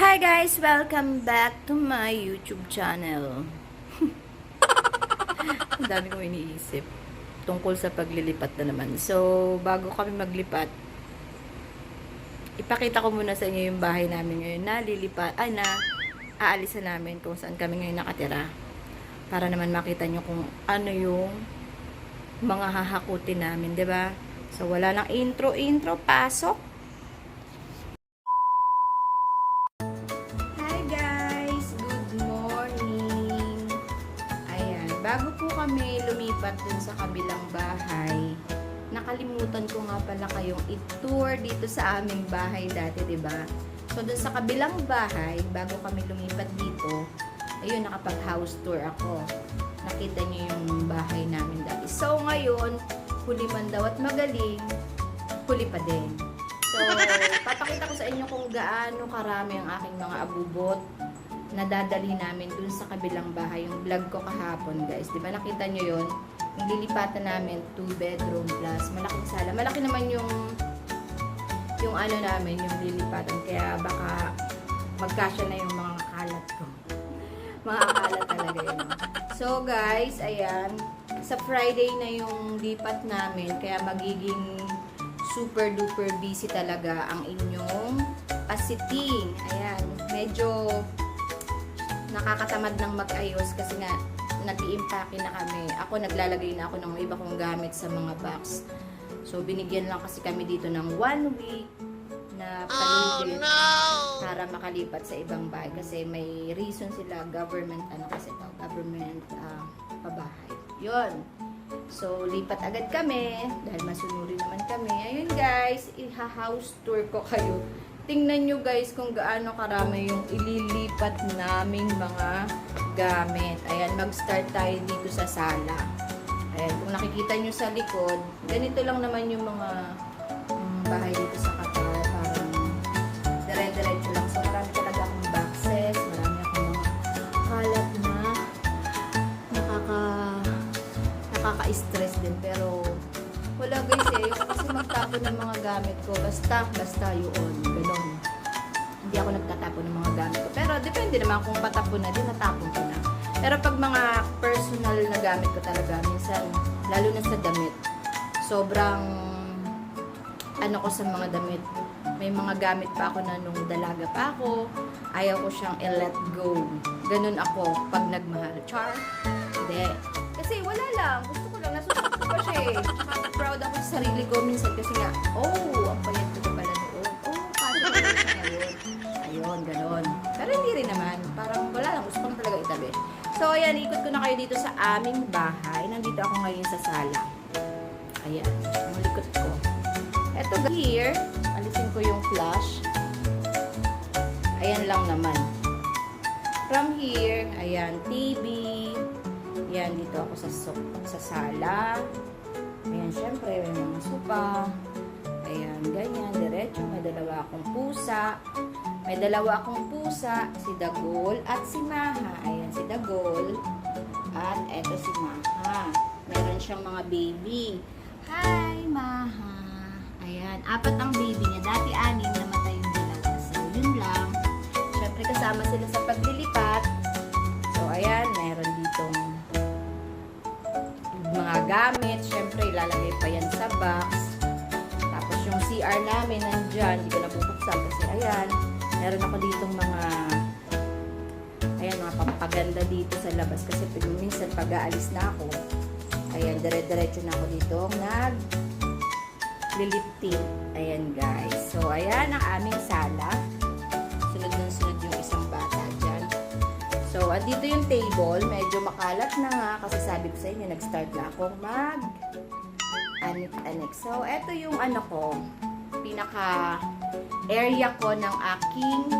Hi guys! Welcome back to my YouTube channel. Ang dami kong iniisip tungkol sa paglilipat na naman. So, bago kami maglipat, ipakita ko muna sa inyo yung bahay namin ngayon na aalisan namin kung saan kami ngayon nakatira. Para naman makita nyo kung ano yung mga hahakutin namin, 'di ba? So, wala lang intro, pasok! Bago po kami lumipat dun sa kabilang bahay, nakalimutan ko nga pala kayong i-tour dito sa aming bahay dati, 'di ba? So dun sa kabilang bahay, bago kami lumipat dito, ayun, nakapag-house tour ako. Nakita niyo yung bahay namin dati. So ngayon, huli man daw at magaling, huli pa din. So, papakita ko sa inyo kung gaano karami ang aking mga abubot na dadali namin dun sa kabilang bahay. Yung vlog ko kahapon, guys. Diba nakita nyo yun? Yung lilipatan namin, 2 bedroom plus malaking sala. Malaki naman yung ano namin, yung lilipatan. Kaya baka magkasya na yung mga kalat ko. Mga kalat talaga yun. So, guys, ayan. Sa Friday na yung lipat namin. Kaya magiging super duper busy talaga ang inyong pasiting. Ayan. Medyo nakakatamad ng mag-ayos kasi nga nag-i-impake na kami. Ako naglalagay na ako ng iba kong gamit sa mga box. So binigyan lang kasi kami dito ng 1 week na paligid para makalipat sa ibang bahay kasi may reason sila, government pabahay. Yun. So lipat agad kami dahil masunuri naman kami. Ayun guys, iha-house tour ko kayo. Tingnan nyo guys kung gaano karami yung ililipat naming mga gamit. Ayan, mag-start tayo dito sa sala. Ayan, kung nakikita nyo sa likod, ganito lang naman yung mga bahay dito sa Qatar. Parang dire-diretso lang. So, marami talaga akong boxes. Marami akong mga kalat na nakaka-stress din. Pero, wala guys kasi magtapon ng mga gamit ko. Basta yun. Ganon. Hindi ako nagtatapon ng mga gamit ko. Pero depende naman kung patapon na din, natapon ko na. Pero pag mga personal na gamit ko talaga, minsan, lalo na sa damit, sobrang ano ko sa mga damit. May mga gamit pa ako na nung dalaga pa ako, ayaw ko siyang i-let go. Ganon ako pag nagmahal. Char? Hindi. Kasi wala lang. Gusto ko lang. Nasusunod ko pa siya eh. Proud ako sa sarili ko minsan kasi nga, ang payat ko pala noon. Paano ko na ngayon? Ayun, ganon. Pero hindi rin naman. Parang wala lang. Gusto ko na talaga itabi. So, ayan. Ikot ko na kayo dito sa aming bahay. Nandito ako ngayon sa sala. Ayan. Ang likot ko. Eto here. Alisin ko yung flash. Ayan lang naman. From here, ayan, TV. Ayan, dito ako sa sala. Ayan, syempre, may mga sopa. Ayan, ganyan, diretso. May dalawa akong pusa. Si Dagol at si Maha. Ayan, si Dagol. At eto si Maha. Meron siyang mga baby. Hi, Maha. Ayan, 4 ang baby niya. Dati 6, namatay yung dalawa. So, yun lang. Syempre, kasama sila sa paglilipat. So, ayan, meron ditong mga gamit. Syempre, ilalagay pa yan sa box. Tapos, yung CR namin nandyan. Hindi ko nabubuksan kasi, ayan, meron ako ditong mga pampaganda dito sa labas. Kasi, minsan, pag-aalis na ako, ayan, dire-diretso na ako dito. Liliptin. Ayan, guys. So, ayan ang aming sala. Sunod yung isang bata dyan. So, dito yung table. Medyo makalat na nga kasi sabi ko sa inyo, nag-start na akong mag-anik-anik. So, eto yung ano ko, pinaka-area ko ng aking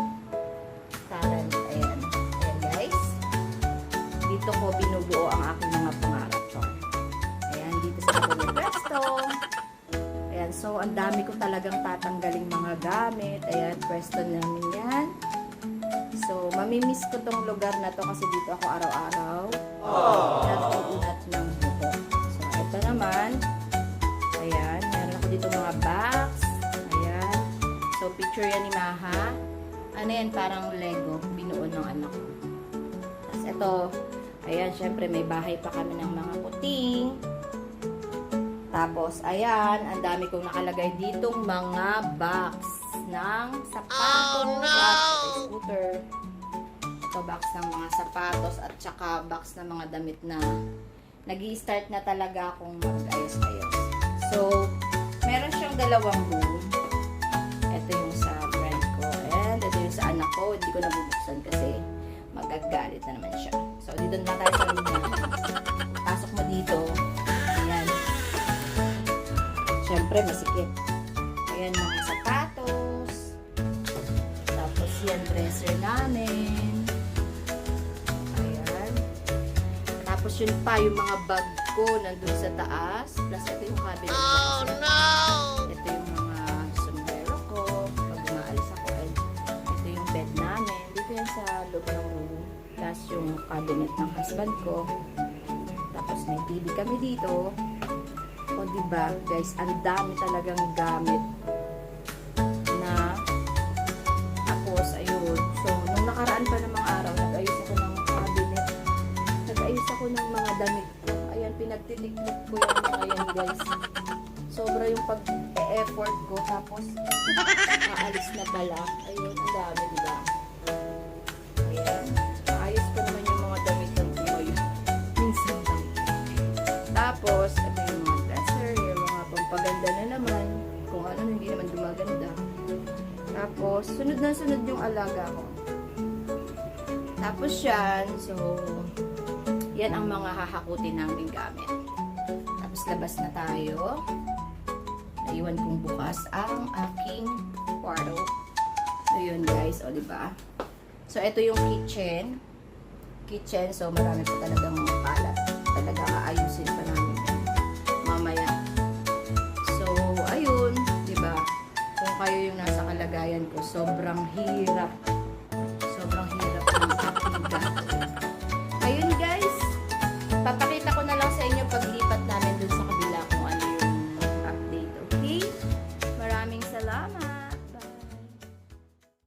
current. Ayan. Ayan, guys. Dito ko binubuo ang aking mga pangarap ko. Ayan, dito sa aking pwesto. Ayan, so, ang dami ko talagang tatanggaling mga gamit. Ayan, pwesto namin yan. So, mamimiss ko tong lugar na to kasi dito ako araw-araw. Nag-uunat ng buhok. So, ito naman. Ayan, meron ako dito mga box. Ayan. So, picture yan ni Maha. ano yan, parang Lego, binuo ng anak ko. Tapos ito, ayan, syempre may bahay pa kami ng mga kuting. Tapos, ayan, ang dami kong nakalagay ditong mga box ng sapatos, scooter. Ito, box ng mga sapatos at saka box ng mga damit na nag-i-start na talaga akong mag-ayos-ayos. So, meron siyang dalawang room. Ito yung sa friend ko. And ito yung sa anak ko. Hindi ko nabubuksan kasi magagalit na naman siya. So, dito na tayo sa room niya. Pasok mo dito. Ayan. Siyempre, masikip. Ayan, mga sapatos. Tapos, yan, dresser namin. Ayan. Tapos, yun pa, yung mga bag ko nandun sa taas. Plus, ito yung cabinet. Oh, no! Ito yung mga sombrero ko. Pag umaalis ako, and ito yung bed namin. Dito yan sa loob ng room. Plus, yung cabinet ng husband ko. Tapos, may TV kami dito. O, diba, guys, ang dami talagang gamit na tapos, ayun. So, nung nakaraan pa ng mga araw, nag-ayos ako ng cabinet. Nag-ayos ako ng mga damit ko. Ayan, pinagtiniklik ko yung mga yan, guys. Sobra yung pag-effort ko. Tapos, aalis na pala. Ayun, ang dami, diba? Ayan. Ayos ko naman yung mga damit ng tumoy. Minsan lang. Tapos, ito yung mga dresser, yung mga pampaganda na naman. Kung ano, hindi naman gumaganda. Tapos, sunod na sunod yung alaga ko. Tapos yan, so, yan ang mga hahakutin namin gamit. Tapos, labas na tayo. Naiwan kong bukas ang aking kwarto. Ayun, guys, o, diba? So, ito yung kitchen. So, marami pa talagang kalat. Talaga aayusin pa namin yan mamaya. So, ayun, diba? Kung kayo yung nasa kalagayan ko, sobrang hirap. Sobrang hirap ng aking gagawin.